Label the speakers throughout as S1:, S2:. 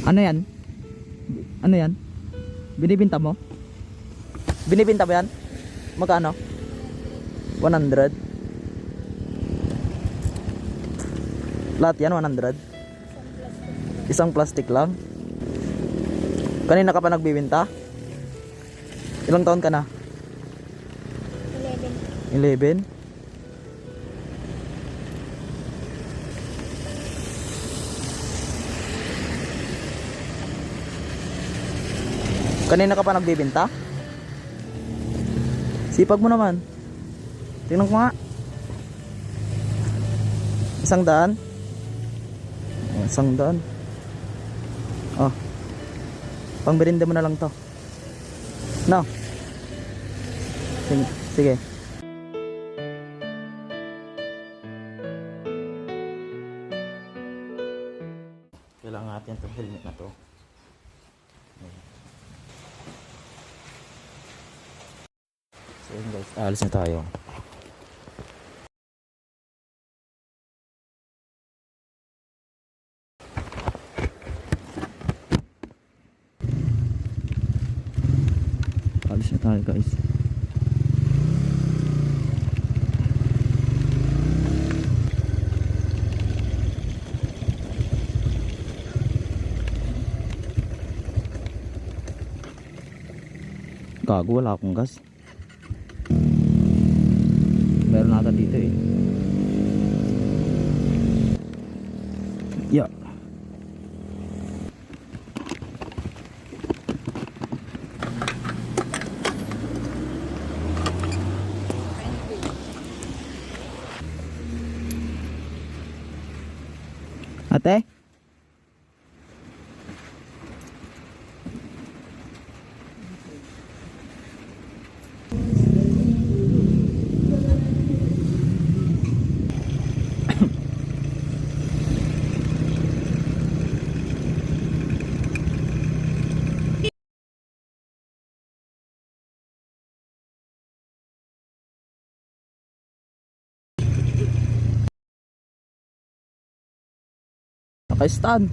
S1: Ano yan? Ano yan? Binibinta mo? Binibinta mo yan? Magkano? 100? Lahat yan 100? Isang plastic lang? Kanina ka pa nagbibinta? Ilang taon ka na?
S2: 11.
S1: 11? Kanina ka pa nagbibinta? Sipag mo naman. Tingnan ko nga. 100? 100. Oh. Pangberenda mo na lang to. No. Sige. Sige. Kailangan natin itong helmet na to. So yun guys, alis na tayo. Alis na tayo guys. Gago, wala akong gas. Meron nata dito eh. Yeah. Ate? Naka-stand.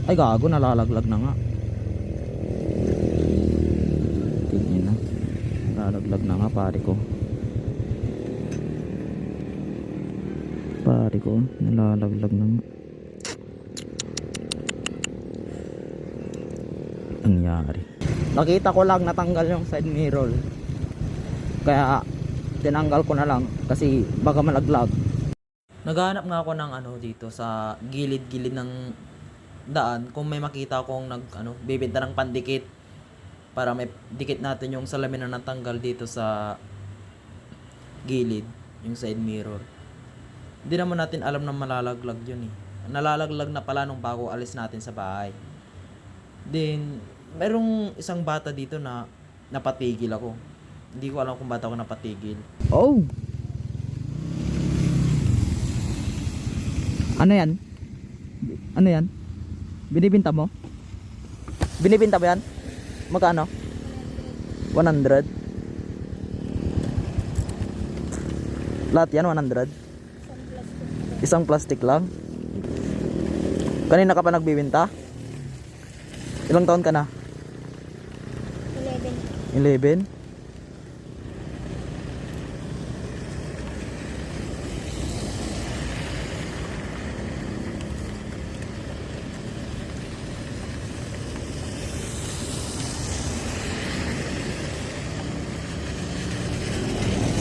S1: Ay gago, nalalaglag na nga. Tingin na. Nalalaglag na nga pare ko. Pare ko, nalalaglag na nga. Nangyari. Nakita ko lang natanggal yung side mirror. Kaya tinanggal ko na lang kasi baka malaglag. Naghahanap nga ako ng ano dito sa gilid-gilid ng daan kung may makita akong bibenta ng pandikit para may dikit natin yung salamin na natanggal dito sa gilid, yung side mirror. Hindi naman natin alam na malalaglag yun eh. Nalalaglag na pala nung bago alis natin sa bahay. Then, merong isang bata dito na napatigil ako. Hindi ko alam kung ba't ako napatigil. Oh! Ano yan? Ano yan? Binibinta mo? Binibinta mo yan? Magkano? 100? Lahat yan 100? Isang plastic lang? Kanina ka pa nagbibinta? Ilang taon ka na?
S2: 11.
S1: 11?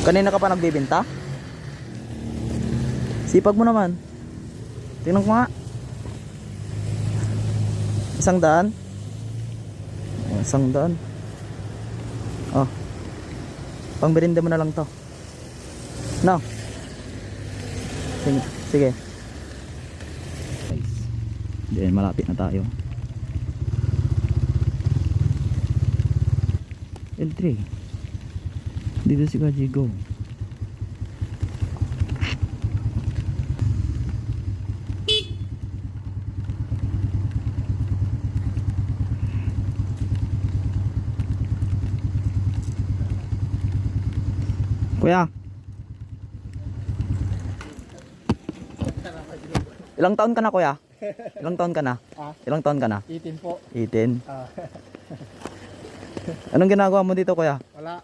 S1: Kanina ka pa nagbibinta? Sipag mo naman. Tingnan ko nga. 100? 100. Oh. Pangberenda mo na lang to. No. Sige. Sige. Guys. Then malapit na tayo. L3. Dito si Kajigo. Kuya, ilang taon ka na kuya? Ilang taon ka na?
S2: Ah,
S1: Ilang taon ka na?
S2: 18 po.
S1: 18.
S2: Ah,
S1: Anong ginagawa mo dito kuya?
S2: wala.